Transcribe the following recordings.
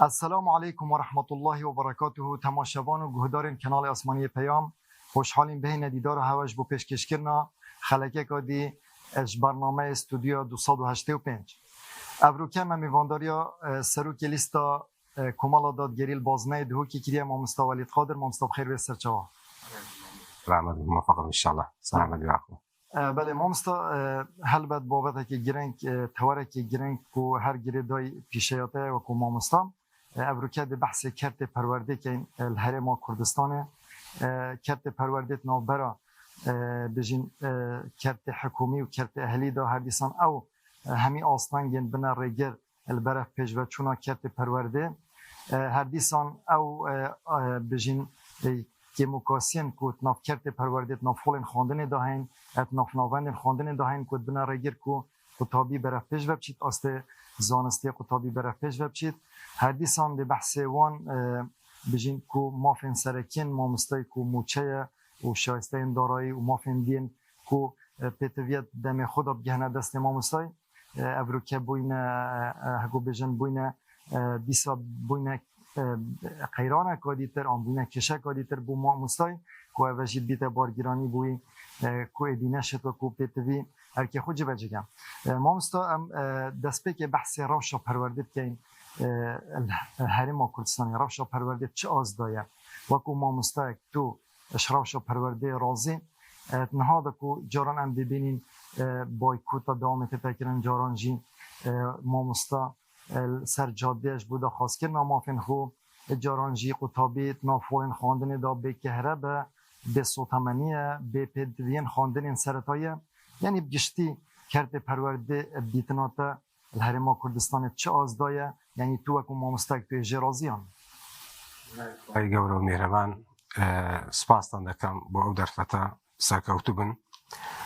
السلام علیکم و رحمت الله و برکاته. تماشاوان و گهدارین کانال آسمانی پیام خوشحالیم به ندیدار هواش بو پیشکش کردن خلکه کادی اج برنامه استودیو 285 ابروکه من میوانداریا سروک لیستا کمال دادگری بازنه دهو کی کریه مامستا ولید قادر مامستا بخیر و سرچوا سلامت موفق ان شاء الله. سلامت وعافیت. بله مامستا هلبت بابت که گرنگ تواره که گرنگ کو هر گری دای پیشیاته و کو مامستا ابروکه ده بحث کرت پرورده که الهرم کردستانه کرت پرورده نوبرا بجین کرت حکومی و کرت اهلی دا هر دیسان او همی آستانگین بنا رگر البرف پیش و چونا کرت پرورده هر دیسان او بجین که مکاسین کود ناف کرت پرورده نافولن خواندن داهین ات ناف ناوند خواندن داهین کود بنا رگر کو کتابی برف پیش و بچید است زانستی کتابی برف پیش و بچید هر دیسان ده بحث وان بجین کو مافین سرکین مامستای کو موچه و شایسته دارایی و مافین دین کو پتویت دم خدا بگهنه دست مامستای ابروکه بوینه هگو بجن بوینه دیسا بوینه قیرانه کادیتر آن بوینه کشه کادیتر بو مامستای کو اوشید بیت بارگیرانی بوی کو ادینه شد و کو پتوی هر که خود جبه جگم مامستا دست که بحث روشا پروردید که این هرم کردستانی روشا پرورده چه آز دایه وکو ما مستاک تو روشا پرورده رازی نهاده کو جاران هم ببینین بایکوتا دوامت تکرن جاران جی ما مستا سر جادهش بوده خواست کرد نامافین خو جاران جی قطابیت نافوین خواندن دا به کهره به سوتمنیه به پدوین خواندن سرطایه یعنی بگشتی کرد پرورده بیتناتا الهرم کردستان چه آز دایه یعنی تو اکو مامستاک توی جرازیان ای گورو میهربان سپاستان دکم با او درفتا ساکوتو بن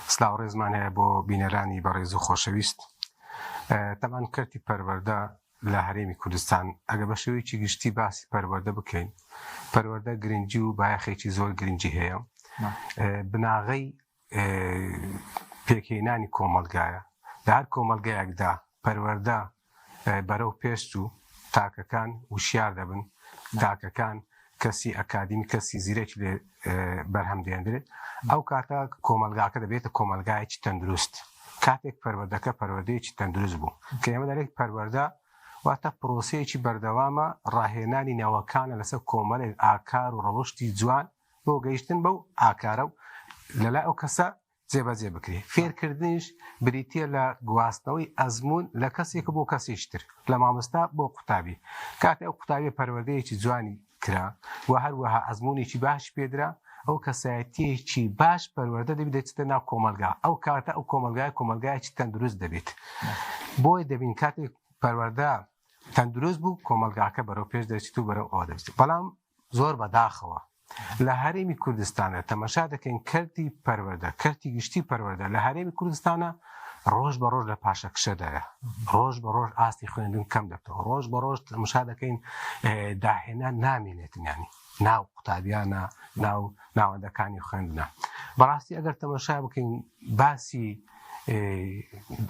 سلاو رزمانه با بینرانی برایزو خوشویست طبعا کرتی پرورده لهرمی کردستان اگه بشوی چی گشتی باسی پرورده بکن پرورده گرنجی و باید خیلی زور گرنجی هیا بناغی پیکینانی کومالگایه در کومالگایه دا پرورده برو پیشتو تاکەکان وشیار دەبن تاکەکان کەسی ئەکادمی کەسی زیرێکی لێ بەرهەم دێنرێت ئەو کاتە کۆمەلگاکە دەبێتە کۆمەلگایەکی تەندروست کاتێک پەروەردەکە پەروەردەیەکی تەندروست بوو کە ئێمە دەرێک پەروەردە واتە پرۆسەیەکی بەردەوامە ڕاهێنانی نەوەکانە لەسەر کۆمەڵێک ئاکار و ڕەوشتی جوان بۆ گەیشتن بەو ئاکارە و لەلای ئەو کەسە جێبەجێ بکرێت فێرکردنیش بریتە لە گواستنەوەی ئەزمون لە کەسێک بۆ کەسیشتر لە مامۆستا بۆ قوتابی کاتێک ئەو قوتابی پەروەردەیەکی جوانی کرا و هەروەها ئەزمونێکی باش پێدرا ئەو کەسایەتیەکی باش پەروەردە دەبێت دەچێتە ناو کۆمەلگا ئەو کاتە ئەو کۆمەلگایەکی تەندروست دەبێت بۆی دەبین کاتێک پەروەردە تەندروست بوو کۆمەلگاکە بەرەو پێش دەچێت و بەرەو ئەوە دەچێت بەڵام زۆر بەداخەوە لە هەرێمی کوردستانە تەماشا دەکەین کەرتی پەروەردە کەرتی گشتی پەروەردە لە هەرێمی کوردستانە ڕۆژ بە ڕۆژ لە پاشەکشەدایە ڕۆژ بە ڕۆژ ئاستی خوێندن کەم دەبێتەوە ڕۆژ بە ڕۆژ تەماشا دەکەین داهێنا نامێنێتن ینی ناو قوتابیانە ناو ناوەندەکانی خوێندنە بەڕاستی ئەگەر تەماشا بکەین باسی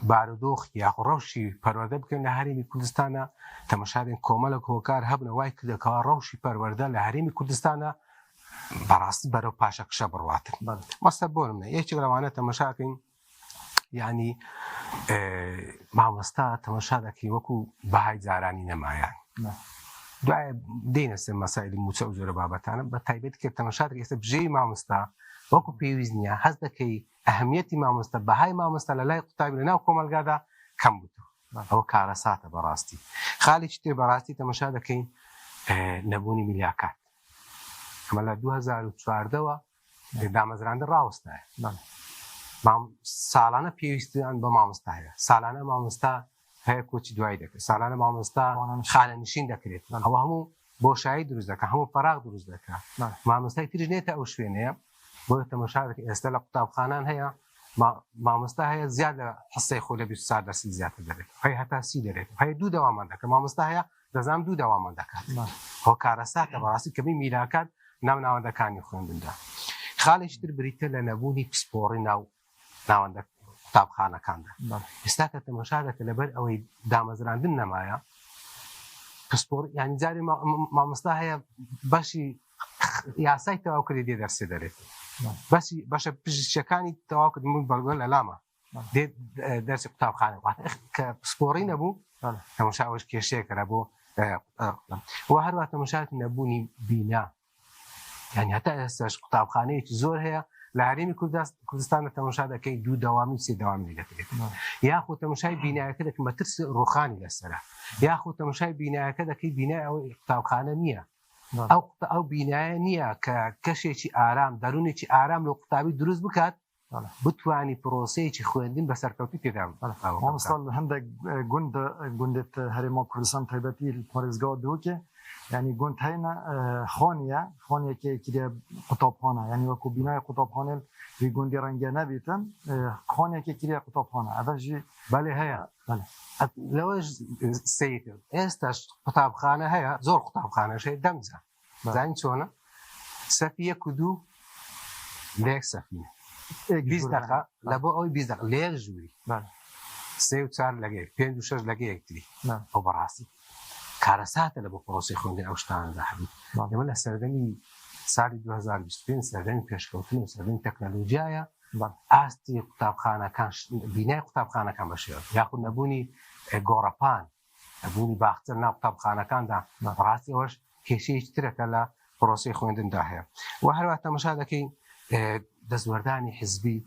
بارودۆخ یاخۆ ڕەوشی پەروەردە بکەین لە هەرێمی کوردستانە تەماشا دەکەین کۆمەڵێک هۆکار هەبنە وای کردەکەوە ڕەوشی پەروەردە لە هەرێمی کوردستانە بەڕاستی بەرەو پاشەکشە بڕواتن مەسە بۆ منە یەکێک لەوانە تەماشاکەین یعنی مامۆستا تەماشا دەکەین وەکو بەهای جارانی نەمایان دوایە دێنە سەر مەسایلی موچە و زۆرە بابەتانە بە تایبەتی کە تەماشا دەکەی ئێستا بژێی مامۆستا وەکو پێویست نییە هەست دەکەی ئەهەمیەتی مامۆستا بەهای مامۆستا لە لای قوتابی لە ناو کۆمەلگادا کەم بووتەوە ئەوە کارەساتە بەڕاستی خاڵێکی تر بەڕاستی تەماشا دەکەین نەبوونی میلیاکات ئەمە لە 2014ەوە دامەزراندن ڕاوەستایە ساڵانە پێویستیان بە مامۆستا هەیە ساڵانە مامۆستا هەیە کۆچی دوای دەکرێت ساڵانە مامۆستا خانەنشین دەکرێت ئەوە هەموو بۆشایی دروست دەکات هەموو پەراغ دروست دەکات مامۆستای تریش نێتە ئەو شوێنەیە بۆیە تەماشا دەکەین ئێستا لە قوتابخانان هەیە مامۆستا هەیە زیاد لە حەسەی خۆ لە 24 دەرسی زیاتر دەبێت هەیە هەتا 30 دەبێت هەیە دوو دەوامان دەکات مامۆستا هەیە دەزانام دوو دەوامان دەکات هۆ کارەساتە بەڕاستی کەمی میلاکات ناوناوەندەکانی خوێندندا خاڵێکی تر بریتە لە نەبوونی پسپۆڕی ناوەندە قوتابخانەکاندا ئێستا کە تەماشا دەکە لەبەر ئەوەی دامەزراندن نەمایە پسپۆر یانی جاری مامۆستا هەیە بەشی یاسای تەواو کردی دێ دەرسێ دەرێت بەسی بەشە پزیشکیەکانی تەواو کردمون بەڵگە لە لامە دێ دەرسی قوتابخانە کە پسپۆڕی نەبوو تەماشا ئەوەش کێشەیەکەرە بۆ و هەروە تەماشات نەبوونی بینا یعنی هەتا ئێستاش قوتابخانەیەکی زۆر هەیە لە هەرێمی کوردستان تەماشا دەکەی دوو دەوامی سێ دەوامی دەکرێت یاخۆ تەماشای بینایەکە دەکەم بە ترس ڕۆخانی لەسەرە یاخۆ تەماشای بینایەکە دەکەی بینای ئەوەی قوتابخانە نییە ئەو بینایە نییە کە کەشێکی ئارام دەروونێکی ئارام لە قوتابی دروست بکات بتوانی پرۆسەیەکی خوێندن بە سەرکەوتی تێدا مامۆستا هەندێک گوندت هەرێما کوردستان تایبەتی پارێزگا دووکێ یعنی گوند هەینە خانیەکە کریە قوتابخانە یعنی وەکو بینای قوتابخانە وی گوندی ڕەنگە نەبێتن خانیەکە کریە قوتابخانە ئەڤژی بەڵێ هەیە لەوەش سەیتر ئێستاش قوتابخانە هەیە زۆر قوتابخانەش هەیە دەمجە زانی چۆنە سەفی 1 و 2 لە یەک سەفینە 20 دقیقە لە بۆ ئەوەی 20 دقیقە لە یەک ژووری 3 و 4 لەگە 5 و 6 لەگە یەکتری ئەو بەڕاستی کارەساتە لە بۆ پرۆسی خوێندن ئەو شتانەدا هەبوو ئێمە لە سەردەمی ساڵی 2025 سەردەمی پێشکەوتن و سەردەمی تەکنەلۆژیایە ئاستی قوتابخانەکان بینای قوتابخانەکان بەشێوە یاخود نەبوونی گۆڕەپان نەبوونی باختر ناو قوتابخانەکاندا ڕاستی ئەوەش کێشەیەکی ترەکە لە پرۆسی خوێندندا هەیە و هەروە تەماشا دەکەین دەستوەردانی حزبی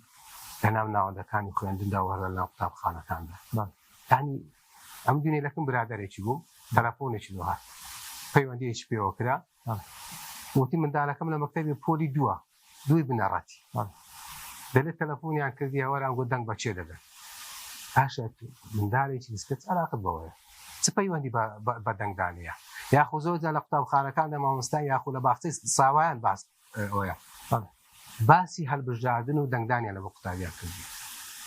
لە ناو ناوەندەکانی خوێندندا وەرە لەناو قوتابخانەکاندا یانی ئەم دوێنێ لەکەم برادەرێکی بووم تەلەفۆنێکی هات پەیوەندیەکی پێوە کرا وتی منداڵەکەم لە مەکتەبی پۆلی دووی بنەڕەتی دەلێت تەلەفۆنیان کردی وەران گوت دەنگ بەچێ دەبێت پاشە منداڵێکی دەستکرد علاقت بەوەیە چ پەیوەندی بە دەنگدانەیە یاخۆ زۆرجار لە قوتابخانەکاندا مامۆستا یاخۆ لە باخچەی ساوایان باس ئەوەیە باسی هەڵبژاردن و دەنگدانیان لە بۆ قوتابیان کردی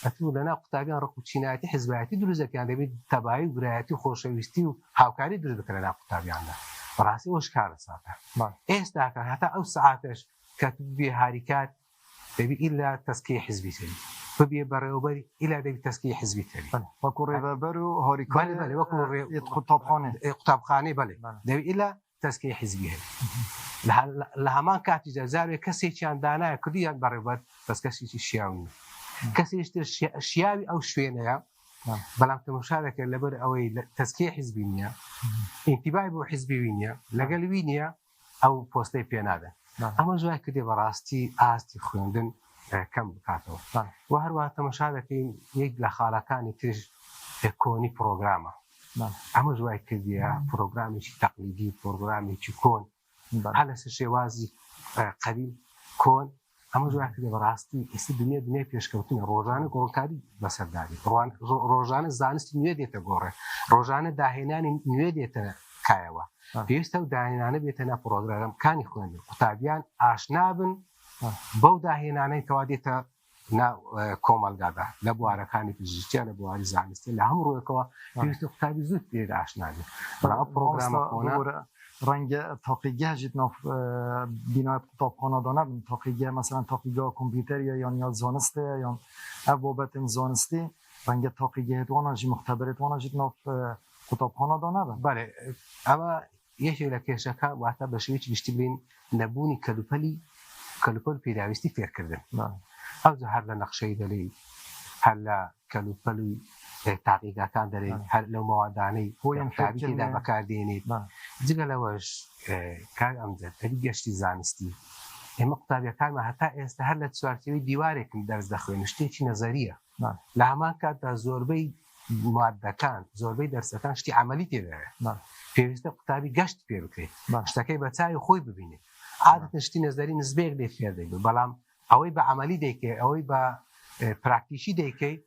ئەتوو لەناو قوتابیان ڕق و چینایەتی حیزبایەتی دروستەکەیان دەبێت تەبایی و برایەتی و خۆشەویستی و هاوکاری دروست بکە لەناو قوتابیاندا بەڕاستی ئەوش کارەساتە ئێستاکە هەتا ئەو سەعاتەش کە بێ هاریکات دەبی ئیلا تەسکیە حیزبی تری ببێ بەڕێوەبەری ئیلا دەبی تەسکیە حیزبی تری وەکو ڕێبەر و هاریکاری وەکو قوتابخانەی بەڵێ دەبی ئیلا تەسکیە حیزبی هەیە لە هەمان کاتی جەزاوێ کەسێکیان دانایە کردیان بەڕێوەبەر بەس کەسێکی شیاوی کەسێشتر شیاوی ئەو شوێنەیە بەڵام تەماشا دەکرد لەبەر ئەوەی تەسکیە حیزبی نییە ئینتیبای بۆ حیزبی نییە لەگەڵوی نییە ئەو پۆستەی پێنادەن ئەمە جوای کردێ بەڕاستی ئاستی خوێندن کەم بکاتەوە و هەروە تەماشا دەکەین یەک لە خاڵەکانی ترش کۆنی پرۆگرامە ئەمە جوای کردیە پرۆگرامێکی تەقلیدی پرۆگرامێکی کۆن هەر لەسەر شێوازی قەدیم کۆن ئەمە جوای کردێ بەڕاستی ئێستا دنیای پێشکەوتنە ڕۆژانە گۆڕکاری بەسەرداری ڕۆژانە زانستی نوێ دێتە گۆڕێ ڕۆژانە داهێنانی نوێ دێتە کایەوە پێویستە و داهێنانە بێتە ناو پرۆگرامەکانی خوێندن قوتابیان ئاشنابن بەو داهێنانەی کەوا دێتە کۆمەلگادا لە بوارەکانی پزیشکیە لە بواری زانستی لە هەموو ڕۆیەکەوە پێویستە قوتابی زوود پێدا ئاشنابێت بەڵام ئەو پرۆگرامە ڕەنگە تاقیگەهژیت ناو بینای قوتابخانەدا نەبن تاقیگە مەسەلەن تاقیگا کۆمپیوتەریە یان زانستەیە یان ئەو بابەتن زانستی ڕەنگە تاقیگەهێت وانەژی مختبرێت وانەژیت ناو قوتابخانەدا نەبن بەڵێ ئەمە یەکێک لە کێشەکە واتە بە شێوەیەکی گشتی بین نەبوونی کەلوپەل پێداویستی فێرکردن ئەوجا هەر لە نەخشەی دەلێ هەر لە کەلوپەل تاقیگاکان دەرێت هەر لەو مەوادانەی بۆیان تابیتێدا بەکاردێنێت جگە لەوەش کار ئەمجد ئەری گەشتی زانستی ئێمە قوتابیەکانمە هەتا ئێستا هەر لە چوارچێوەی دیوارێکم دەرس دەخوێن شتێکی نەزەریە لە هەمان کاتدا زۆربەی مادەکان زۆربەی دەرسەکان شتی عەمەلی تێدەوێت پێویستە قوتابی گەشت پێ بکرێت شتەکەی بە چاوی خۆی ببینێت عادەتەن شتی نەزەری نزبەیەک لێ فێر دەبێت بەڵام ئەوەی بە عەمەلی دەیکەی ئەوەی بە پراکتیشی دەیکەی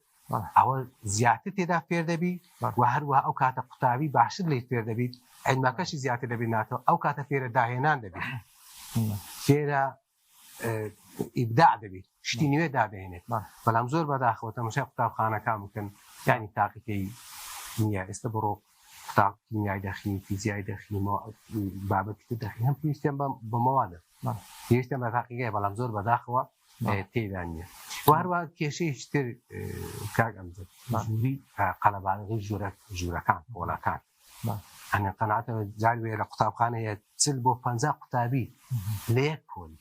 ئەوە زیاتر تێدا فێر دەبی و هەروەها ئەو کاتە قوتابی باشتر لێ فێر دەبیت علمەکەشی زیاتر دەبێناتەوە ئەو کاتە فێرە داهێنان دەبێت فێرە ئیبداع دەبێت شتی نوێ دادەهێنێت بەڵام زۆر بەداخەوە تەماشای قوتابخانەکان بکەن یانی تاقیکەی نییە ئێستا بڕۆ قوتاب کیمیای دەخینی فیزیای دەخینی بابەتی دەخین هەم پێویستیان بە مەوادە پێویستیان بە تاقیگەیە بەڵام زۆر بەداخەوە تێدا نییە و هەروە کێشەیەکی تر کاک ئەمجد ژووری قەلەبانەی ژوورەکان پۆڵەکان أنا قناعت جالبي إلى قطابخانة تسلبو 50 قطابي ليك بول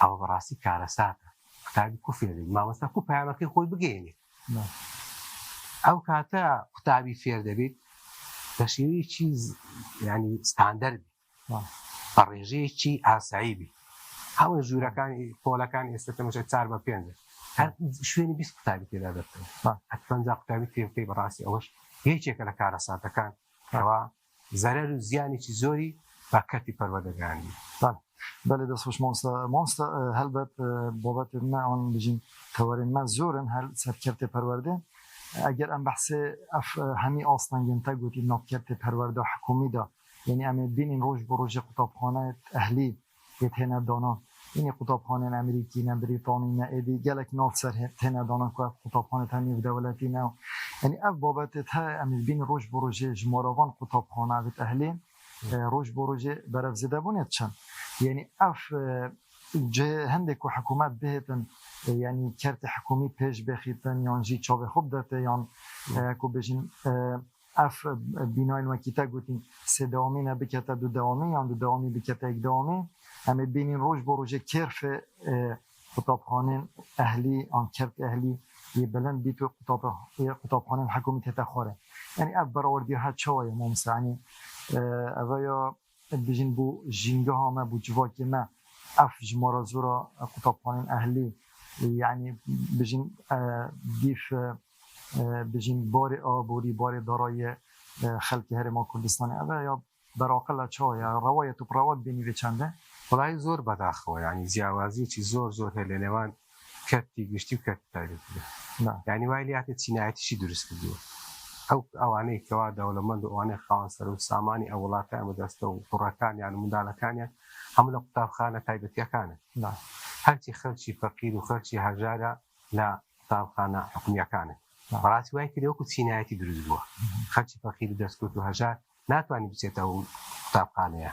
أو براسي كارساتا قطابي كوفيري ما مثلا كوبا ما كي خوي بجيني أو كاتا قطابي فير دبيت تشيري چیز يعني ستاندرد فريجي شيء عصيبي هاو جورا كان بولا كان يستمش تسار ببينز هل شويني بس قطابي كذا دكتور أتفنز قطابي في براسي أوش هيك كلا كارساتا كان و ضرر زیانی چی زوری با کتی پروردگانی. بله دستوش مانستا هلبت بابت نه آن بجیم توارین ما زورن هل سرکرت پرورده اگر ام بحث همی آستانگین تا گویی نابکرت پرورده حکومی دا یعنی ام بینین روز بروز قطابخانه اهلی یتهنه دانا این قطابخانه امریکی نه بریتانی نه ایدی گلک ناف سر تهنه دانا که قطابخانه تنیف دولتی نه یعنی اف بابت تا ام بین روز بروز جماروان قطابخانه ویت اهلی روز بروز برف زده بونید چند یعنی اف جه هندک و حکومت بهتن یعنی کرت حکومی پیش بخیتن یان جی چاو خوب داته یان کو بجین اف بیناین وکیتا گوتین سه دوامی نبکتا دو دوامی یان دو دوامی بکتا یک دوامی همه بینین روز بروز کرف قطابخانه اهلی آن کرت اهلی یه بلند بیتو قطابخانه حکومی تتخوره یعنی اف براوردی ها چوای ممسعنی اویا بجین بو جینگه ها ما بو جواکی ما اف جمارا زورا قطابخانه اهلی یعنی بجین دیف بجین بار آبوری بار دارای خلق هرما کردستان اویا براقل چای روایت و پرواد بینی به چنده والله زور بداخوه يعني زیاوازی چی زور هلنوان کتی گشتی و کتی تایید نه يعني وایلیات صناعتی شی درست کردو او اوانه کوا دولمند او اوانه خانسر و سامانی اولات مدرسه و قرکان يعني مدالکان هم له قطابخانه تایبتی کانه نه هرچی خلچی فقیر و خلچی هجاره لا قطابخانه حکومی کانه برات وای کلی او صناعتی درست بو خلچی فقیر درس کو هجار ناتوانی بچێتە و قوتابخانەیە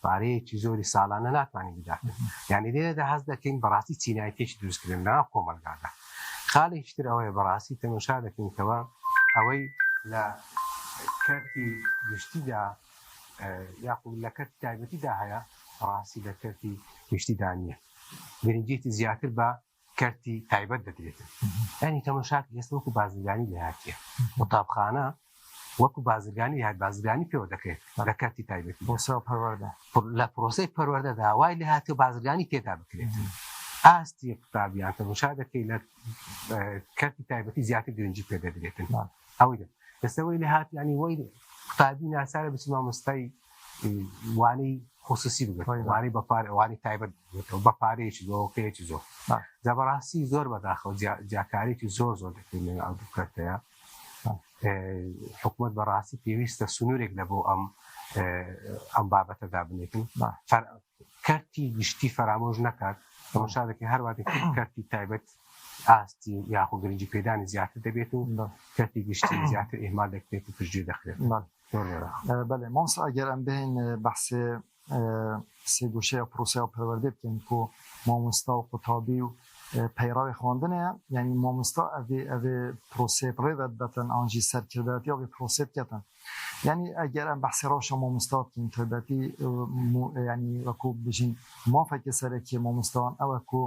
پارەیەکی زۆری ساڵانە ناتوانانی بدات یعنی لێرەدا هەست دەکەین بەڕاستی چینایەتێکی دروستکردن ناو کۆمەلگادا خاڵێکی تر ئەوەیە بەڕاستی تەماشا دەکەینکەوە ئەوەی لە کەرتی گشتیدا یاخود لە کەرتی تایبەتیدا هەیە بەڕاستی لە کەرتی گشتیدا نییە گرنگیەتی زیاتر بە کەرتی تایبەت دەدرێت یعنی تەماشاکە ئێستا وەکو بازرگانی لە هاتیە قوتابخانە وەکو بازرگانی هات بازرگانی پێوە دەکرێت لە کەرتی تایبەتی لە پرۆسەی پەروەردەدا وای لە هاتیە بازرگانی تێدا بکرێت ئاستی قوتابیان تەماشا دەکەی لە کەرتی تایبەتی زیاتر گرنگی پێ دەدرێتن ئەوەی ئێستا وەی لە هات ینی وەی قوتابی ناسارە بچ مامۆستای وانەی خصوصی بگرێت وانەی وانەی تایبەت بە پارەیەکی زۆرکەیەکی زۆر جابەڕاستی زۆر بەداخەوە جیاکاریی زۆر دەکەین لەگەڵ ئەو دوو کەرتەیە حکومت بەڕاستی پێویستە سنوورێک لە بۆ ئەم بابەتەدا بنێتن کەرتی گشتی فەرامۆژ نەکات تەماشا دەکەین هەر واتێک کەرتی تایبەت ئاستی یاخود گرنگی پێدانی زیاتر دەبێت و کەرتی گشتی زیاتر ئێمال دەکرێت و پشتگوێ دەکرێت بله مامۆستا ئەگەر ئەم بهێن بەحسێ سێگوشەیە پرۆسەیە پەروەردە بکەین کۆ مامۆستا و قوتابی و پیرای خواندنه یعنی مامۆستا ئەvê پرۆسێ ڕێوەت بەتەن ئانجی سەرکردایەتی ئەوێ پرۆسێ بکەتن یعنی ئەگەر ئەم بەحسی ڕەوشە مامۆستا بکەین تایبەتی یعنی وەکو بژین مافێکی سەرەکی مامۆستاوان ئەوە کۆ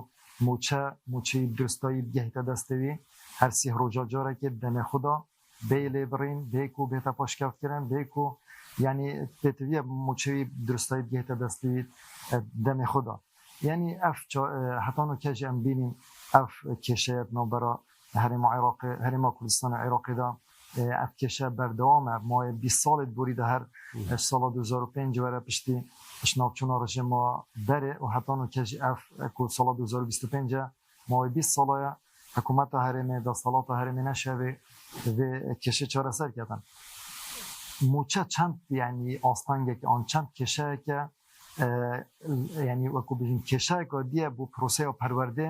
موچەی درستایی بگەیتە دەستەوی هەر سێ ڕۆژە جارێکی دەمێ خودا بێ لێ بڕین بێک و بێتە پاشکەوتکردن بێک و یعنی پێتویە موچەی درستایی بگەیتە دەستەوی دەمێ خودا یعنی اف حتی نکته ام بینیم اف کشیت نبرا هرما کردستان عراقی دا اف کشه بردوامه ما 20 سال دوری ده هر سال 2005 وره پشتی اشنابچونا رژیم ما بره و حتی نکته اف کو سال 2025 ما 20 ساله حکومت هرمه دستالات هرمه نشوه و کشه چاره سر کردن موچه چند یعنی آستانگه که آن چند کشه که یعنی وەکو بژین کێشایەکە دیە بۆ پرۆسەیە پەروەردە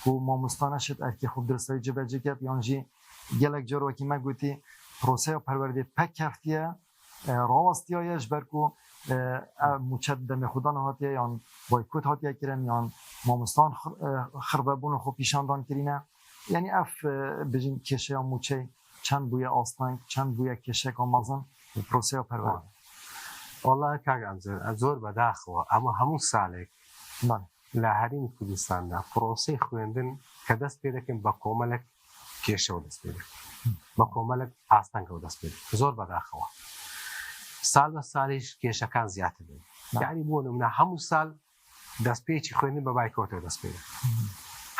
و مامۆستانەشت ئەرکی خوب درستەوەی جێبەجێکرد یانجی gelek جار وەکی me گوتی پرۆسەیە پەروەردە pek keftiye rawastiyayê ji ber ku mûçe demê xwedan hatiye yan boykot hatiye kirin yan mamostan xirbebûn xwe pîşandan kirîne yani ev bijin kêşeya mûçey چند بوی آستان چند بوی کشک آمازن و پروسه پرورده والله کاغام زۆر بەداخەوە ئەمە هەموو ساڵێک بله لە هەرێمی کوردستاندا پرۆسەی خوێندن کە دەست پێ دەکەین بە کۆمەڵک کێشەوە دەست پێ دەکەین بە کۆمەڵک ئاستانگەوە دەست پێ دەکەین زۆر بەداخەوە ساڵ بە ساڵیش کێشەکان زیاتر بن یعنی بۆ نمونە هەموو ساڵ دەستپێکی خوێندن بە بایکۆتەوە دەست پێ دەکەین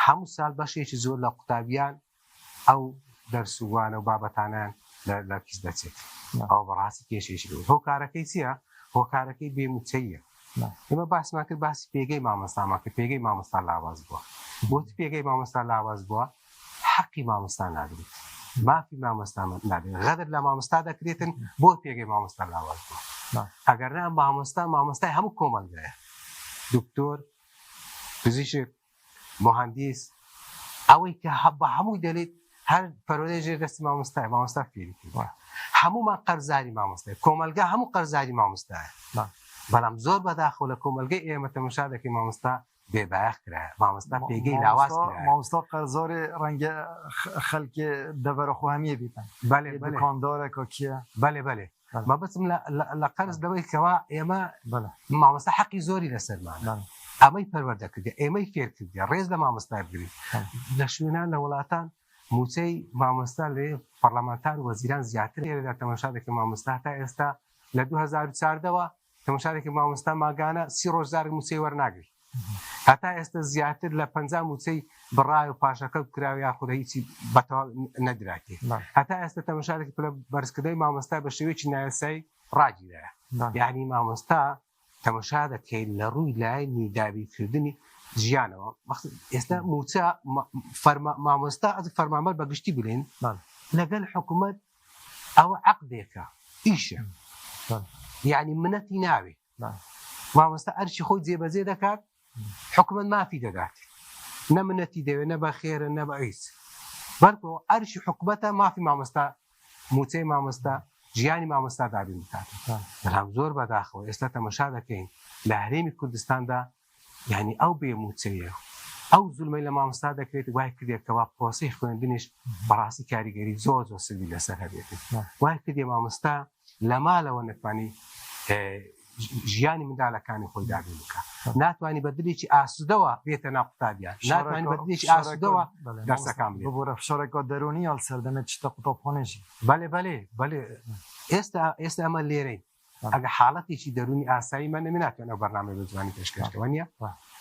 هەموو ساڵ بەشێکی زۆر لە قوتابیان ئەو دەرسووانە و بابەتانیان لە کیس دەچێت ئەو بەڕاستی کێشێکی بوو هۆکارەکەی چییە؟ هۆکارەکەی بێموچەیە ئێمە باسمان کرد باسی پێگەی مامۆستامان کرد پێگەی مامۆستا لاواز بووە بۆچی پێگەی مامۆستا لاواز بووە حەقی مامۆستا ناگریت مافی مامۆستا نادرێت غەدر لە مامۆستا دەکرێتن بۆ پێگەی مامۆستا لاواز بووە ئەگەرنا مامۆستای هەموو کۆمەلگایە دکتۆر پزیشک مهندس ئەوەی کە بە هەمووی دەڵێت هەر پەروەردەیەک دەستی مامۆستا فێری کردووە هەموومان قەرزداری مامۆستای کۆمەلگا هەموو قەرزداری مامۆستایە بەڵام زۆر بەداخەوە لە کۆمەلگەی ئێمە تەماشا دەکەین مامۆستا بێبایەخ کرایە مامۆستا پێگەی لاواز کرایە مامۆستا قەرزۆری ڕەنگە خەڵکی دەبەرەخۆ هەمیە بیتن دوکاندارێکە کیە بەڵێ مەبەستم لە قەرز لەوەی کەوا ئێمە مامۆستا حەقی زۆری لەسەرمانە ئەمەی پەروەردەکردی ئێمەی فێرکردی ڕێز لە مامۆستا بگرین لە شوێنان لە وڵاتان موچەی مامۆستا لێ پەرلەمانتار وەزیران زیاتر لێرەدا تەماشا دەکەن مامۆستا تا ئێستا لە 2014ەوە تەماشا دەکەن مامۆستا ماگانە 30 ڕۆژدار موچەی وەرناگری هەتا ئێستا زیاتر لە 50 موچەی بڕای و پاشەکە کراوە یاخودە هیچی بەتەواو نەدراکێ هەتا ئێستا تەماشا دەکەن لە بەرزکردنەوەی مامۆستا بە شێوەیەکی نایاسایی ڕاگیرایە یعنی مامۆستا تەماشا دەکەین لە ڕووی لایەنی دابینکردنی ژیانەوە ئێستا موچە مامۆستا ئەز فەرمانبەر بەگشتی بڵێن لەگەڵ حکوومەت ئەوە عەقدێکە ئیشە یعنی منەتی ناوێ مامۆستا ئەرشی خۆی جێبەجێ دەکات حکوومەت مافی دەدات نە منەتی دەوێت نە بە خێرە نە بە ئەیس بەڵکو ئەرشی حکوومەتە مافی مامۆستا موچەی مامۆستا ژیانی مامۆستا دابین بکات بەڵام زۆر بەداخەوە ئێستا تەماشا دەکەین لە هەرێمی کوردستاندا یعنی ئەو بێموچەیە ئەو زولمەی لە مامۆستا دەکرێت وای کردێکەوە پرۆسەی خوێندنیش بەڕاستی کاریگەری زۆر سەوی لەسەر هەبێت وای کردێ مامۆستا لە ماڵەوە نەتوانی ژیانی منداڵەکانی خۆی دابین بکات ناتوانانی بە دلێکی ئاسوودەوە بێتە ناو قوتابیان ناتوانانی بە دلێکی ئاسوودەوە دەرسەکان بێت بۆ فشارێکا دەرونی هەڵ سەردەمێت چتە قوتابخانەژی بەڵێ ئێستا ئەمە لێرەین ئەگە حاڵەتێکی دەرونی ئاساییمە نەمێناتوانە بەرنامەی بە جوانی پێشکەشەوە نییە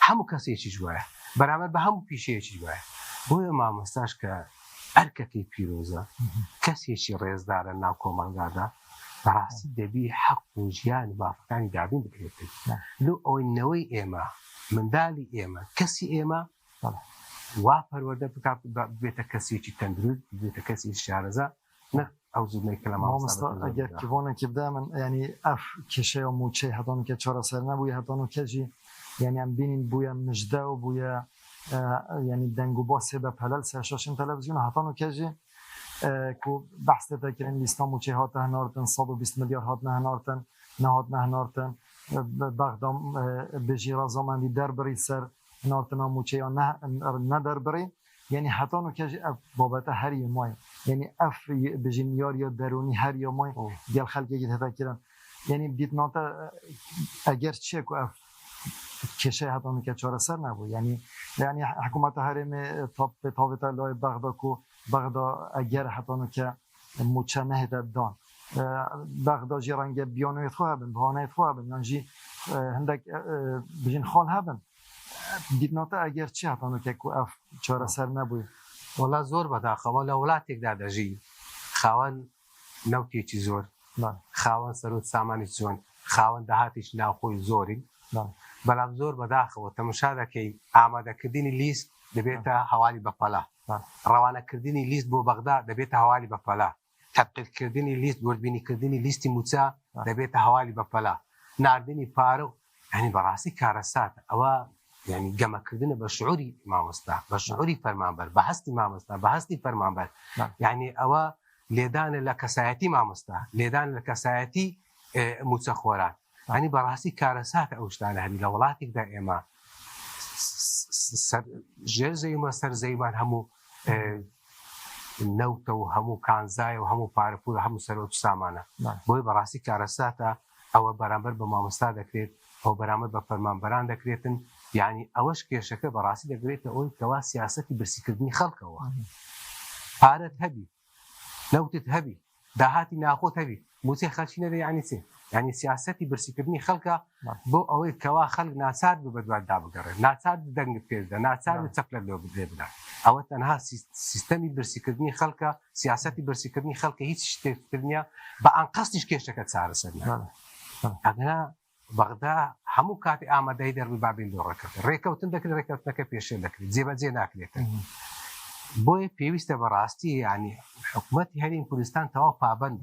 هەموو کەسێکی جوایە بەرامبەر بە هەموو پیشەیەکی جوایە بۆیە مامۆستاش کە ئەرکەکەی پیرۆزە کەسێکی ڕێزدارە ناو کۆمەلگادا بەڕاستی دەبی حەق و ژیانی بافەکانی دابین بکرێت لۆ ئەوەی نەوەی ئێمە منداڵی ئێمە کەسی ئێمە وا پەروەردە بکات بێتە کەسێکی تەندروست بێتە کەسی شارەزا نە ئەو زوونەی کە لە مامۆستا ئەگەر کیڤۆنێکی بدا من ینی ئەف کێشەیە موچەی هەتان کە چارەسەر نەبووی هەتان و کەژی یعنی ئەم بینین بووە مژدە و بووە ینی دەنگ و باسێ بە پەلەل سەرشەشن تەلەڤیزیۆن هەتان و کەژی کو بحث دەکردن لیستا موچەی هاتە هەناردن 120 ملیار هاتنە هەناردن نەهاتنە هەناردن بەغدا بژی ڕازامەندی دەربڕی سەر هەناردنا موچەیان نەدەربڕی یعنی هەتان و کەژی ئەف بابەتە هەریە مایە یعنی ئەف بژین یاریە دەرونی هەریە مای گەل خەلکێکی هەتاکردن یعنی بیتناتە ئەگەر چیەک و ئەف کێشەی هەتان کە چارەسەر نەبوو یعنی حکوومەتە هەرێمێ تاوێتە لای بەغدا و بەغدا ئەگەر هەتان کە موچە نەهێتە دان بەغدا ژی ڕەنگە بیانوێت خۆ هەبن بەهانەیەت خۆ هەبن یانژی هەندێک بژین خاڵ هەبن دیتناتە ئەگەر چی هەتان کە و ئەف چارەسەر نەبووی وڵات زۆر بەداخەوە لە وڵاتێکدا دەژی خاوەن نەوتێکی زۆر خاوەن سەرۆت سامانی چۆن خاوەن داهاتێکی ناوخۆی زۆری بەڵام زۆر بەداخەوە تەماشا دەکەی ئامادەکردنی لیست دەبێتە هەوالی بەپەلا ڕەوانەکردنی لیست بۆ بەغدا دەبێتە هەوالی بەپەلا تەبقیقکردنی لیست وەربینیکردنی لیستی موچە دەبێتە هەوالی بەپەلا ناردنی پارە و یعنی بەڕاستی کارەساتە ئەوە یعنی گەمەکردنە بە شعوری مامۆستا بە شعوری فەرمانبەر بە هەستی مامۆستا بە هەستی فەرمانبەر یعنی ئەوە لێدانە لە کەسایەتی مامۆستا لێدان لە کەسایەتی موچەخۆران ینی بەڕاستی کارەساتە ئەو شتانە هەری لە وڵاتێکدا ئێمە ژێر زەیمە سەر زەیمان هەموو نەوتە و هەموو کانزایە و هەموو پارەپور و هەموو سەرۆت و سامانە بۆی بەڕاستی کارەساتە ئەوە بەرامبەر بە مامۆستا دەکرێت ئەو بەرامبەر بە فەرمانبەران دەکرێتن یعنی ئەوەش کێشەکە بەڕاستی دەگرێتە ئەوی کەوا سیاسەتی برسیکردنی خەڵکەوە پارەت هەبی نەوتت هەبی داهاتی ناخۆت هەبی موچێ خەلکی نەدە یعنی چێ یعنی سیاسەتی برسیکردنی خەڵکە بۆ ئەوەی کەوا خەڵک ناچار بە دوواددا بگەڕێت ناچار دەنگت پێدا ناچار چەپلت لێ بدێ بدات ئەوە تەنها سیستەمی برسیکردنی خەڵکە سیاسەتی برسیکردنی خەڵکە هیچ شتێکردنیە بە ئەنقەستیش کێشەکە چارەسەر ئەگەنا بەغدا هەموو کاتی ئامادەی دەربی بابین دۆڕەکە ڕێکەوتن دەکرێت ڕێکەوتنەکە پێشێ دەکرێت جێبەجێ ناکرێتن بۆیە پێویستە بەڕاستی ینی حکوومەتی هەرێمی کوردستان تەواو پابەند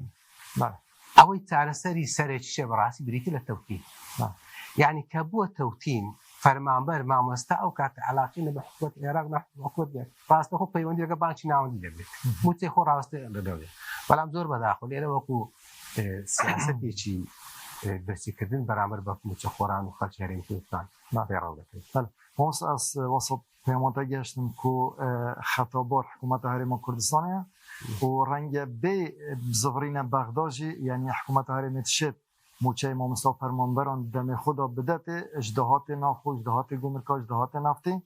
ئەوەی چارەسەری سەرێکیشە بەڕاستی بریتە لە تەوتین یعنی کە بووە تەوتین فەرمانبەر مامۆستا ئەو کاتە عەلاقەی لە بە حکوومەت عێراق حکوومەت بێت ڕاستەخۆ پەیوەندیەکە بانکی ناوەندی دەبێت موچێ خۆ ڕاستە دەدەوێت بەڵام زۆر بەداخۆ لێرە وەکو سیاسەتێکی برسیکردن بەرامبەر بە موچە خۆران و خەڵکی هەرێمی کوردستان ڕێڕەو دەکرێت مامۆستا ئەس وەسەڵ پەیمانتە گەشتم کو خەتابار حکوومەتە هەرێما کوردستانە و ڕەنگە بێ زڤڕینە بەغداژی یعنی حکوومەتە هەرێمی تشێت موچەی مامۆستا و فەرمانبەران دەمێ خۆدا بدەتێ ئەژدەهاتی ناخۆ ئەژدەهاتی گومرکا ئەژدەهاتی نافتی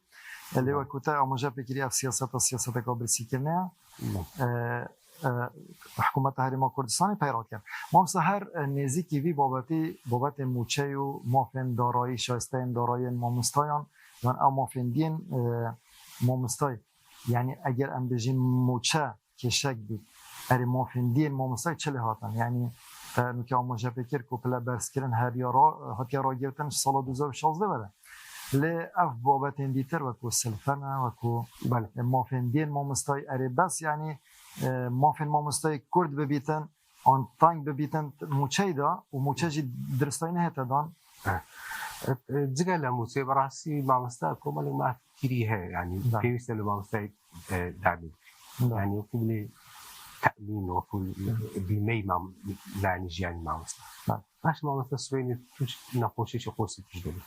لێوە کوتە ئاماژە پێگیری ئەف سیاسەتە سیاسەتێکا برسیکردنەیە حکوومەتە هەرێما کوردستانی پەیڕا کرد مامۆستا هەر نێزیکی وی بابەتی موچەی و مافێن دارایی شایستەیان داراییان مامۆستایان یان ئەو مافێندین مامۆستای یعنی ئەگەر ئەم بژین موچە کێشەک بیت ئەری مافێندین مامۆستای چ لێ هاتن یعنی نوکە ئاماژە پێکرد و پلە بەرزکردن هەتیا ڕاگرتن ساڵە 2016 بەرە لێ ئەف بابەتێن دیتر وەکو سلفەنە وەکو مافێندین مامۆستای ئەرێ بەس یعنی مافێن مامۆستای کورد ببیتن ئان تانگ ببیتن موچەیدا و موچەژی درستای نەهێتە دان جگە لە موچێ بەڕاستی مامۆستا کۆمەڵی مافکری هەیە ینی پێویستە لە مامۆستای دابێت ینی وەکو بڵێ تەمین وەکو بیمەی لایەنی ژیانی مامۆستا باش مامۆستا سبەینێ توش نەخۆشیێکی خۆسی توش دەبێت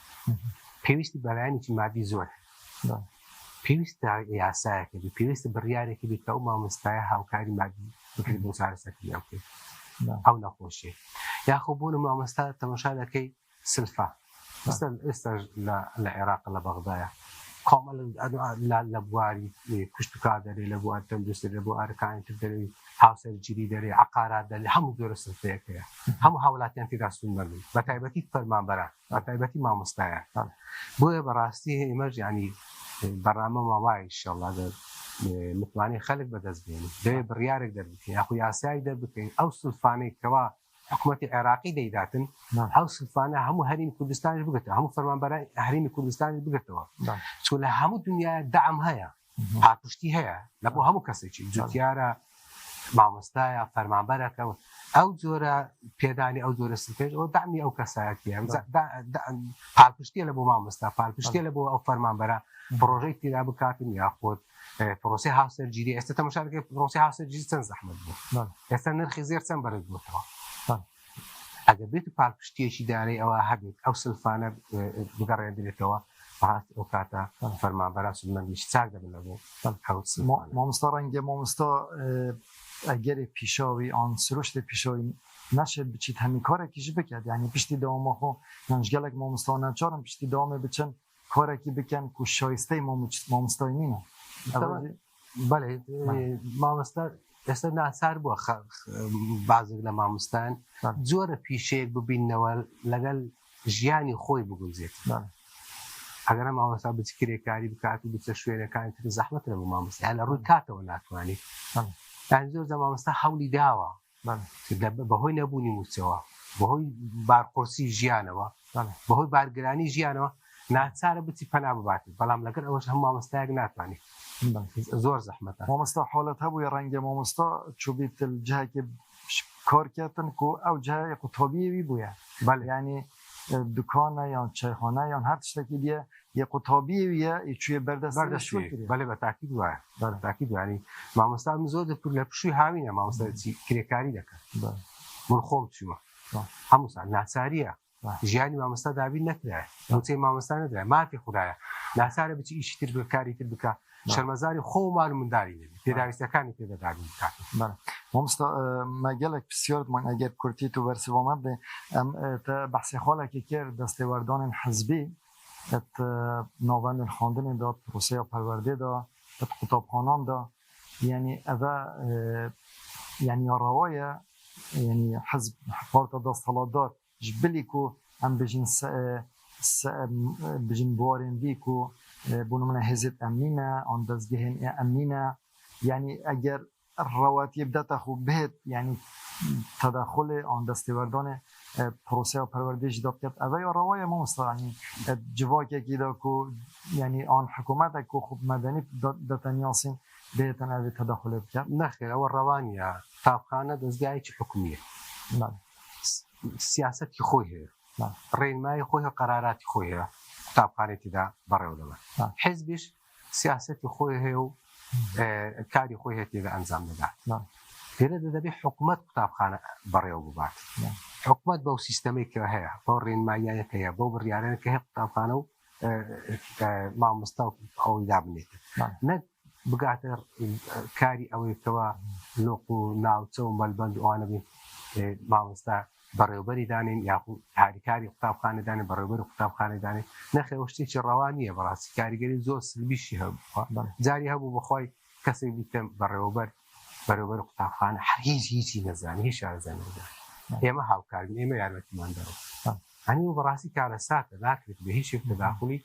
پێویستی بەلایەنێکی مادی زۆر پێویستە یاسایەکە بێت پێویستە بڕیارێکی بێت کە ئەو مامۆستایە هاوکاری مادی بکرێت بۆ چارەسەرکردنی ئەو بکرێت ئەو نەخۆشیە یاخۆ بۆ مامۆستا تەماشا دەکەی سلفا ئێستا لە عێراق لە بەغدایە کامل لە بواری کوشتکار دەرێ لە بوار تەندروست لە بۆ ئارەکانی تر دەرێ هاوسەرگیری دەرێ عقارات دەرێ هەموو جۆرە سلفەیەکەیە هەموو هاوڵاتیان تێدا سوودمەندن بە تایبەتی فەرمانبەران بە تایبەتی مامۆستایان بۆیە بەڕاستی ئێمەش ینی بەڕامە ماوای ئینشەڵڵا متوانێت خەڵک بەدەست بێنن دەوێت بڕیارێک دەربکەین یاخو یاسایی دەربکەین ئەو سلفانەی کەوا حکوومەتی عێراقی دەیداتن ئەو سلفانە هەموو هەرێمی کوردستانی بگرێتەوە هەموو فەرمانبەران هەرێمی کوردستانی بگرێتەوە چۆن لە هەموو دنیای دەعم هەیە پاپشتی هەیە لە بۆ هەموو کەسێکی جوتیارە مامۆستایە فەرمانبەرەکەەوە ئەو جۆرە پێدانی ئەو جۆرە سلفێش ئەو دامی ئەو کەسایەتیە پاپشتیە لە بۆ مامۆستا پاپشتیە لە بۆ ئەو فەرمانبەرە پرۆژەی تێدا بکاتن یاخۆت پرۆسی هاوسەرگیری ئێستا تەماشاکە پرۆسی هاوسەرگیری چەند زەحمەت بوو ئێستا نرخی زێر چەند بەرز بووەوە ئەگەر بێت و پاڵپشتیەکی دارەی ئەوە هەبێت ئەو سلفانە بگەڕێنرێتەوە بەڕاستی ئەو کاتە فەرمانبەران سودمەندیش چاک دەبن لە بۆ مامۆستا ڕەنگە مامۆستا ئەگەری پیشاوی ئان سروشتی پیشاوی نەشێت بچیت هەمی کارێکیش بکرد یعنی پشتی داوامەخۆ نەنجگەلێک مامۆستا نەچارم پشتی داوامێ بچن کارێکی بکەن و شایستەی مامۆستای نینە بەڵێ مامۆستا ئێستا ناچار بووە بازێک لە مامۆستایان زۆرە پیشەیەک ببینەوە لەگەڵ ژیانی خۆی بگونجێت ئەگەرە مامۆستا بچ کرێکاری بکات و بچە شوێنەکانی تر زەحمەت لە بۆ مامۆستا لە ڕووی کاتەوە ناتوانێت زۆر مامۆستا هەوڵی داوە بەهۆی نەبوونی موچەوە بەهۆی بارقۆرسی ژیانەوە بەهۆی بارگرانی ژیانەوە ناچارە بچی پەنا ببات بەڵام لەگەر ئەوەش هەموو مامۆستایەک ناتوانێت زۆر زەحمەتە مامۆستا حاڵەت هەبووی ڕەنگە مامۆستا چوبیت جهێکی کارکردن و ئەو جهەیە قوتابیەوی بووە ینی دوکانە یان چایخانە یان هەر شتێکی دیە یە قوتابیەویە کوێ بەردەست بەڵێ بە تاکید وایە تاکید ینی مامۆستا زۆر لە پشووی هاوینە مامۆستا کرێکاری دەکات من خۆم چووە هەموو ساڵ ناچاریە ژیانی مامۆستا دابین نەکرایە موچەی مامۆستا نەدرای مافی خوددایە ناچارە بچی ئیشی تر بکاری تر بکە شەرمەزاری خۆ و مال و منداڵی نەبی پێداویستەکانی پێدەداری بکات. بله مامۆستا ما gelek pisyartman eger kurtî tu bersivame be em te behsê xwalekê kir destêwerdanên hizbî et navendên xwandinê da proseya perwerdê da et qutabxanan da yani eve yani ya rewaya yani hizb parta desthilatdar ji bilî ku em bijin buwarên vî ku بونمونه حزب امنینه آن دستگاه امنینه یعنی اگر رواتیب داتا خوب بهت یعنی تداخل آن دستاوردان پروسه و پروردش داد کرد اولی روای ما مستقیمی جواکی که دا کو یعنی آن حکومت کو خوب مدنی داتا نیاسین بهتن اولی تداخل کرد نخیر اول روانیه تابخانه دستگاهی چه حکومیه سیاستی خویه رینمای خویه قراراتی خویه قوتابخانەی تێدا بەڕێوە دەبات حیزبیش سیاسەتی خۆی هەیە و کاری خۆی هەیە تێدا ئەنجام دەدات لێرە دەبێت حکوومەت قوتابخانە بەڕێوە ببات حکوومەت بەو سیستەمێکەوە هەیە بەو ڕێنماییانێک هەیە بەو بڕیارانێک هەیە قوتابخانە و مامۆستا و ئەوەی دابنێت نەک بگاتە کاری ئەوەیەکەوە لۆق و ناوچە و مەلبەند و ئەوانە بێت مامۆستا بەڕێوەبەری دانین یاخود هاریکاری قوتابخانە دانین بەڕێوەبەری قوتابخانە دانین نەخێوە شتێکی ڕەوا نییە بەڕاستی کاریگەری زۆر سلبیشی هەبوو جاری هەبوو بەخۆی کەسێک بیکەم بەڕێوەبەری قوتابخانە هیچی نەزانێت هیچ شارەزانێت ئێمە هاوکارین ئێمە یارمەتیمان دەڕۆ ئەنی و بەڕاستی کارە ساتە ناکرێت بە هیچ شێک تەداخولی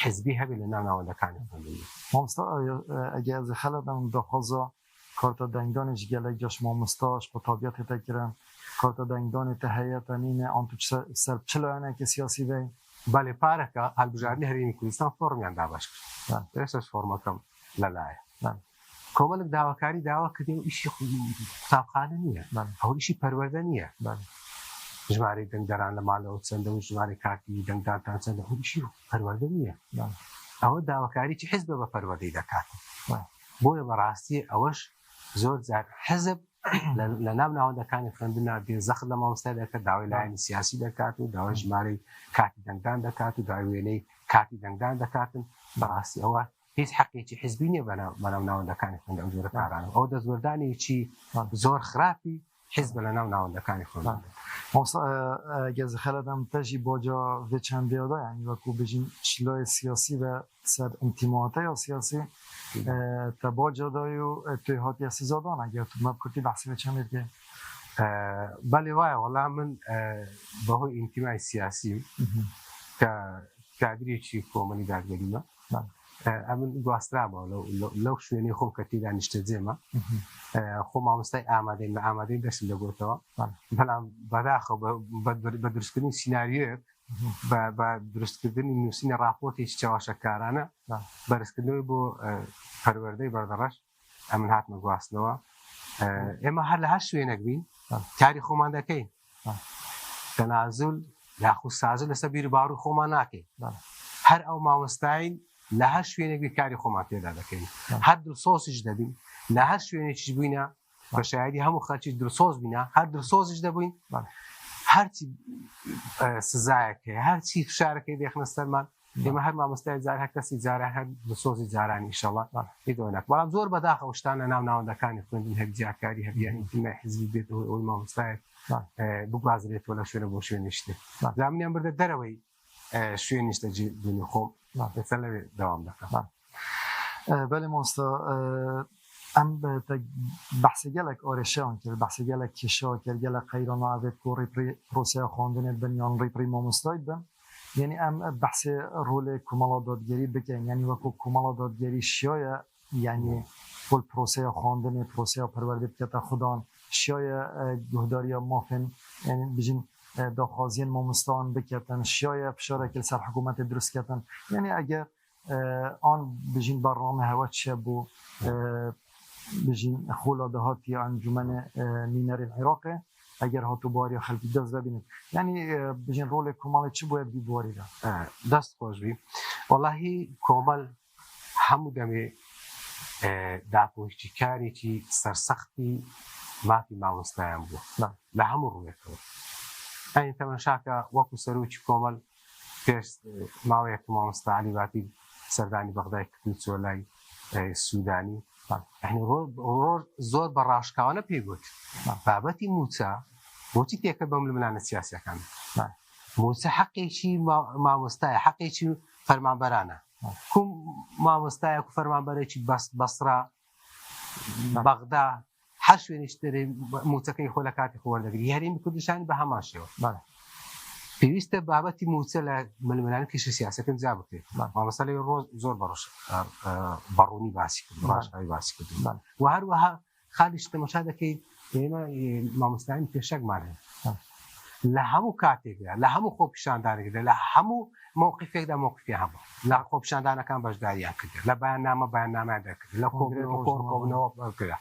حزبی هەبێت لە ناو ناوەندەکانی خوێندنگی مامۆستا ئەگەر ez xeledem daxwaza karta dengdanê ji gelek caş mamostaş bi tabiatê te kirin karta dengdanê te heye te nîne an tu ser çiloyanekê siyasî ve بالێ پارەکە هەڵبژاردننی هەرێمی کوردستان فۆرمیان دابش کرد پێشش فۆرمەکەم لەلایە کۆمەڵک داواکاری داوا کردی و ئیشی قوتابخانە نییە ئەو ئیشی پەروەردە نییە ژمارەی دەنگدەران لە ماڵەوە چەندە و ژمارەی کارتی دەنگدانتان چەندە ئەو ئیشی پەروەردە نییە ئەوە داواکاریی حیزب بە پەروەردەی دەکات بۆیە بەڕاستی ئەوەش زۆر جار حزب لە ناو ناوەندەکانی خوێندنە بێ زەخت لە مامۆستا دەکات داوای لایەنی سیاسی دەکات و داوای ژمارەی کاتی دەنگدان دەکات و داوای وێنەی کاتی دەنگدان دەکاتن بەڕاستی ئەوە هیچ حەقێکی حیزبی نییە بەناو ناوەندەکانی خوێندە ئەو جۆرە کارانە ئەو دەستوەردانێکی زۆر خراپی حیزب لە ناو ناوەندەکانی خوێندە گەز خەلەدەم تەژی بۆجا vê çendêya da yani wekû bijîn çilayê siyasî ve ser intîmateya siyasî te baca da û tu hatiye sizadan eger tu me kurtî behsî vê çendê dike بەڵێ وایە وەڵام من بەهۆی ئینتیمای سیاسیم کە کادرێکی کۆمەڵی دادگەریمە ئەمن گواسترابەوە لەو شوێنەی خۆم کە تێدا نیشتەجێمە خۆ مامۆستای ئامادەین بە ئامادەی دەشم دەگوتەوە بەڵام بەداخە بە دروستکردنی سیناریۆیەک بە دروستکردنی نووسینە راپۆرتێکی چاواشەکارانە بەرزکردنەوەی بۆ پەروەردەی بەردەڕەش ئەمن هاتمە گواستنەوە ئێمە هەر لە هەر شوێنێک بین کاری خۆمان دەکەین تەنازول یاخود سازل لەسەر بیر باڕووی خۆمان ناکەین هەر ئەو مامۆستاین لە هەر شوێنێکی کاری خۆمان تێدا دەکەین هەر دڵسۆزیش دەبین لە هەر شوێنێکیش بووینە بە شایەتی هەموو خەڵکی دڵسۆز بینە هەر دڵسۆزیش دەبووین هەرچی سزایەک هەیە هەرچی فشارەکەی دێخنە سەرمان ئێمە هەر مامۆستای جار هەر کەسی جارە هەر دڵسۆزی جارانی ئینشەڵڵا هیچ بەڵام زۆر بەداخەوە شتانە ناو ناوەندەکانی خوێندن هەر جیاکاری هەبیان ئینتیمای حیزبی بێتەوە ئەوی مامۆستایەک بگوازرێتەوە لە شوێنە بۆ شوێنی شتێک زامینیان بردە دەرەوەی شوێنیش دەجێ دونی خۆم لەسەر لەوێ دەوام دەکەم بەڵێ مامۆستا ئەم بەحسە gelek ئارێشەیان کرد بەحسە gelek کێشا کرد gelek قەیرانە ئەبێت بۆ پرۆسەیە خواندنێت بن یان ڕێپڕی مامۆستای بن یعنی ئەم بەحسێ ڕۆلێ کومەڵە دادگەری بکەین یعنی وەکو کومەڵە دادگەری شیایە یعنی بۆ پرۆسەیە خواندنێ پرۆسەیە پەروەردە بکەتە خوددان شیایە گوهداریە مافن یعنی بژین داخوازیên mamostan biketin şiya fişarekê ser hikûmetê dirust ketin yani eger an bijîn bernameya hewa çi bû bijîn xola dahatiye encûmenê nînerên Iraqê eger hatûbariya xelkî dest vebînin yani bijîn rolê komalê çi bûye bî warî de dest xweş bî wallahî komal hemû demê dapoştîkarێکی sersextî mafî mamostayan bû li hemû rûyekewê ئەین تەمەشاکە وەکو سەرۆکی کۆمەڵ پێش ماوەیەک مامۆستا عەلی باپیر سەردانی بەغدای کردن چۆ لای سوودانی زۆر بە ڕاشکاوانە پێگوت بابەتی موچە بۆچی تێکە بەم لە ملانە سیاسەکان موچە حەقێکی مامۆستایە حەقێکی فەرمانبەرانە کوم مامۆستایە و فەرمانبەرێکی بەسرا بەغدا هەر شوێنێک دەرێ موچەکەی خۆ لە کاتی خۆوەردەگری هەرێمی کوردستانی بە هەمان شێوە پێویستە بابەتی موچە لە ململانی کێشە سیاسەکەن جا بکرێت مامۆستا لەوێ ڕۆژ زۆر بەڕوونی باسی کرد ڕاشناوی باسی کرد و هەروەها خالیش تەماشا دەکەی ئێمە مامۆستایانی پێشەکمان هەیە لە هەموو کاتێکدا لە هەموو خۆپیشاندانێکدا لە هەموو مووقفێکدا مووقفی هەبوو لە خۆپیشاندانەکان بەشداریان کرد لە بەیاننامە دەکرد لە کۆبوونەوە کرد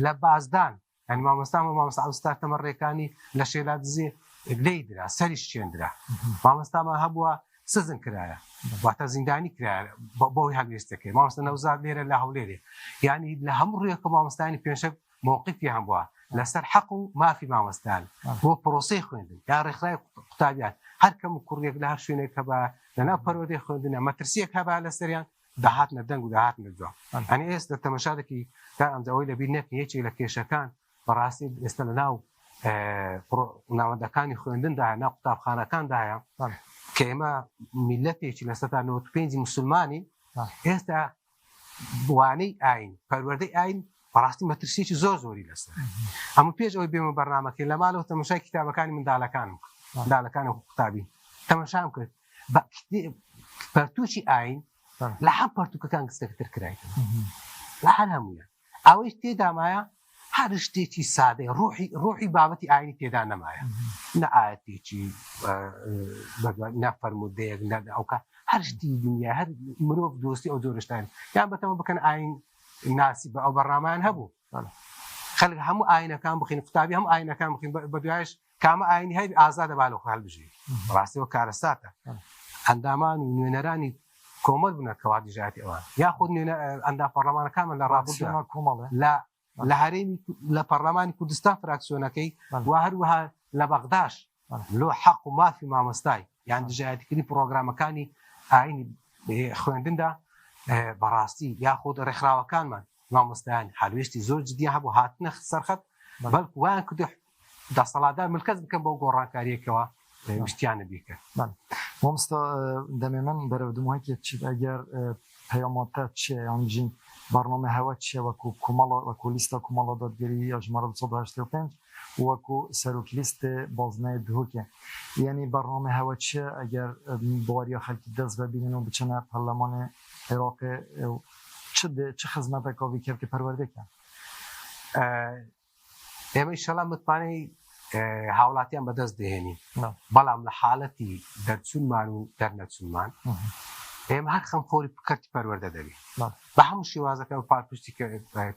لە بازدان ئەنی مامۆستا ئەوستا تەمەڕێکانی لە شێلا دزێ لێیدرا سەریش شێندرا مامۆستامان هەبووە سزن کرایە واتە زیندانی کرایە بۆی هەڵوێستەکەی مامۆستا نەوزاد لێرە لە هەولێرێ یعنی لە هەموو ڕوویەکە مامۆستایانی پێشەک مووقفی هەم بووە لەسەر حەق و مافی مامۆستان بۆ پرۆسەی خوێندن یا ڕێکخراوی قوتابیان هەر کەم و کوڕێک لە هەر شوێنێک هەبە لەناو پەروەردەی خوێندنە مەترسیەک هەبە لەسەریان داهاتنە دەنگ و داهاتنە جوان ئەنی ئێستا تەماشا دەکەی تا ئەمجاوەی لەبیر نەکەی یەکێک لە کێشەکان بەڕاستی ئێستا لەناو ناوەندەکانی خوێندندایە ناو قوتابخانەکاندایە کە ئێمە میلەتێکی لە 95 موسڵمانی ئێستا بوانەی ئاین پەروەردەی ئاین بەڕاستی مەترسیەکی زۆر زۆری لەسەر هەموو پێش ئەوەی بێمە بەرنامەکەی لە ماڵەوە تەماشای کتابەکانی منداڵەکانم منداڵەکانی قوتابی تەماشام کرد پەرتووکی ئاین لە هەم پەرتووکەکان گستەکتر کرایتن لە هەر هەموویە ئەوەی تێدامایە هەر شتێکی سادەی ڕۆحی بابەتی ئاینی تێدا نەمایە نە ئاەتێکی نەفەرمودەیەک ئەوکە هەر شتی دنیا هەر مرۆڤ دۆستی ئەو جۆرەشتان یان بەتەمە بکەن ئاین ناسی بە ئەو بەڕنامەیان هەبوو خەڵک هەموو ئاینەکان بخین قوتابی هەموو ئاینەکان بخین بە دوایش کامە ئاینی هەیە ئازادە بالۆ هەڵبژێ ڕاستیەوە کارەساتە ئەندامان و نوێنەرانی کۆمەڵ بوونە کەوا دژایەتی ئەوان یاخود ئەندام پەرلەمانەکانمان لە ڕابردووە کۆمەڵە لە هەرێمی لە پەرلەمانی کوردستان فراکسیۆنەکەی و هەروەها لە بەغداش لۆ حەق و مافی مامۆستای یان دژایەتیکردنی پرۆگرامەکانی ئاینی خوێندندا بەڕاستی یاخود ڕێکخراوەکانمان مامۆستایان هەلوێستی زۆر جددی هەبوو هاتنە سەرخەت بەڵکو وایان کردی دەسەڵاتدار ملکەت بکەن بۆ گۆڕانکاریەکەوە وشتیانە بیکە مامۆستا دەمێ من بەرەودموهەیەکی چیت ئەگەر پەیاماتە چیە یان بژین بەرنامە هەوە چیە وەکو کۆمەڵە وەکو لیستە کۆمەڵە دادگەری یا ژمارە 285 وەکو سەرۆک لیستێ بازنەیە دهۆکێ یعنی بەرنامە هەوە چیە ئەگەر بواریە خەڵکی دەست ببینن و بچنە پەرلەمانی عێراقی چ خزمەتێکا کردی پەروەردەکە ئێمە ئینشەڵا متمانەی هاوڵاتیان بەدەست دەهێنین بەڵام لە حاڵەتی دەرچوونمان و دەرنەچوونمان ئێمە هەر خەمخۆری کەرتی پەروەردە دەبێت بە هەموو شێوازەکە و پاڵپشتی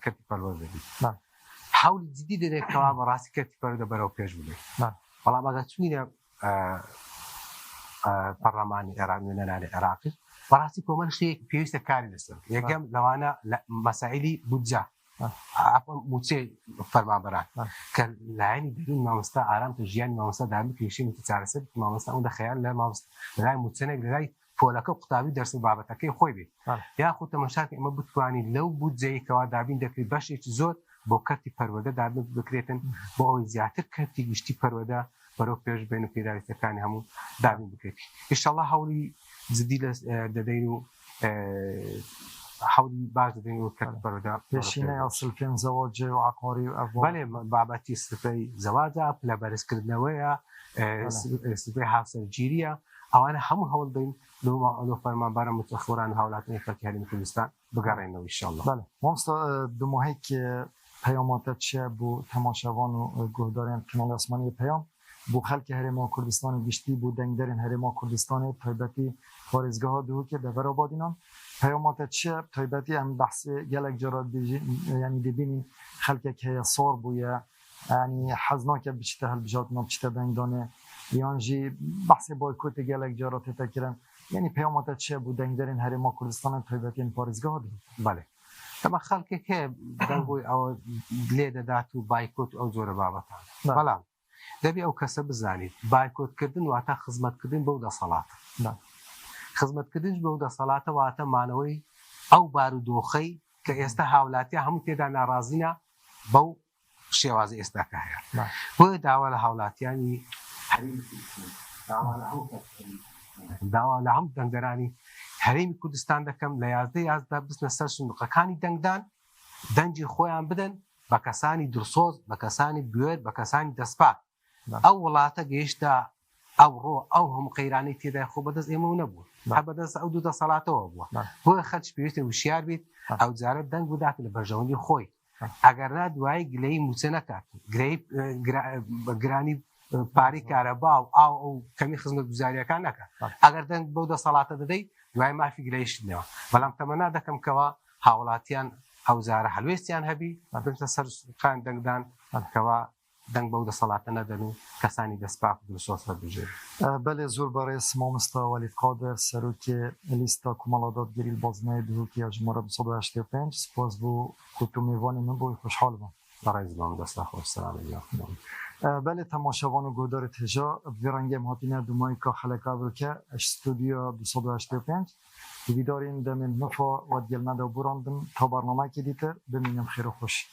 کەرتی پەروەردە دەبێت حولی جدی دەدێتەوە بەڕاستی کەرتی پەروەردە بەرەو پێش بڵێت بەڵام ئەگەر چوینە پەرلەمانی عێراق نوێنەرانی عێراقی بەڕاستی کۆمەڵ شتێک پێویستە کاری لەسەر یەکەم لەوانە مەسائلی بودجە موچێ فەرمانبەران کە لایەنی دەرون مامۆستا ئارامتە ژیانی مامۆستا دابی کێشێنێتی چارەسەر مامۆستا ئەوەندە خەیان لە لای موچەنێک لەلای پۆلەکە قوتابی دەرس و بابەتەکەی خۆی بێت یاخود تەماشاکە ئێمە بتوانین لەو بودجەیەکەوە دابین دەکرێت بەشێکی زۆر بۆ کەرتی پەروەردە دابین بکرێتن بۆ ئەوەی زیاتر کەرتی گشتی پەروەردە بەرەو پێش بێن و پێداویستەکانی هەموو دابین بکرێت ئینشەڵڵا هەوڵی جدی دەدەین و حولی باش دەدەین و کەرتی پەروەردە پێشینە سلفێن زەواجێ و عقاری و بەڵێ بابەتی سلفەی زەواجە لە بەرزکردنەوەیە سلفەی هاوسەرگیریە ئەوانە هەموو هەوڵ دەین لۆ فەرمانبەرە متەخۆران هاوڵاتیانی خەڵکی هەرێمی کوردستان بگەڕێنەوە ئینشەڵڵا مامۆستا دمۆهەیەک پەیاماتە چیە بۆ تەماشاوان و گۆداریان کەناڵی ئاسمانی پەیام بۆ خەڵکی هەرێما کوردستانی گشتی بۆ دەنگدەرین هەرێما کوردستانی تایبەتی پارێزگاها دووکێ دەڤەرابادینان پەیاماتە چیە تایبەتی ئەم بەحسێ گەلێک جارا ینی دەبینین خەڵکێک هەیە ساڕ بوویە ینی حەز ناکە بچیتە هەڵبژاتنا بچیتە دەنگدانێ یانجی بەحسێ بایکۆتی گەلێک جارا تێتەکردن یعنی پەیاماتە چیە بۆ دەنگدەرین هەرێما کوردستانی تایبەتین پارێزگاها دوو بەڵێ ئەمە خەڵکێک هەیە دەنگۆی ئەوە لێ دەدات و بایکۆت ئەو جۆرە بابەتان بەڵام دەبێ ئەو کەسە بزانیت بایکۆتکردن واتە خزمەتکردن بەو دەسەڵاتە خزمەتکردنش بەو دەسەڵاتە واتە مانەوەی ئەو بارودۆخەی کە ئێستا هاوڵاتیە هەموو تێدا ناڕازینە بەو شێوازە ئێستاکە هەیە بۆیە داوا لە هاوڵاتیانی داوا لە هەموو دەنگەرانی هەرێمی کوردستان دەکەم لە 11 بستنە سەر سندوقەکانی دەنگدان دەنجی خۆیان بدەن بە کەسانی درسۆز بە کەسانی گوێر بە کەسانی دەستپات ئەو وڵاتە گەیشتە ئەوڕۆ ئەو هەموو قەیرانی تێدا خۆ بەدەست ئێمە نەبوو بەدەست ئەو دوو دەسەڵاتەوە بووە بۆیە خەرج پێویستە وشیار بێت ئەو جارە دەنگ بداتە لە بەرژەوەندی خۆی ئەگەرنا دوایی گلەی موچە نەکات گرانی پارەی کارەبا و ئەو کەمی خزمەت گوزاریەکان نەکات ئەگەر دەنگ بەو دەسەڵاتە دەدەیت دوای مافی گلەیشتنەوە بەڵام تەمەنا دەکەم کەەوە هاوڵاتیان ئەو جارە هەلوێستیان هەبی بنتە سەر سوقان دەنگدان کەەوە دەنگ بەو دەسەڵاتە نەدەن و کەسانی دەستپاک درسۆس بژێت بەێ زۆر بەڕێز مامۆستا وەلید قادر سەرۆکی لیستا کومەڵە دادگیری بازنەیە دووکی ژمارە 285 سپاس بۆ کوتو میوانی من بۆی خوشحال بم بەڕێز بام دەستا خۆسلام بله تماشاوان و گودار تجا ویرانگه مهاتینه دومایی که خلقه بروکه استودیو 285 ویدارین دمین نفا و دیل نده و براندن تا برنامه که دیته بمینم خیر و خوش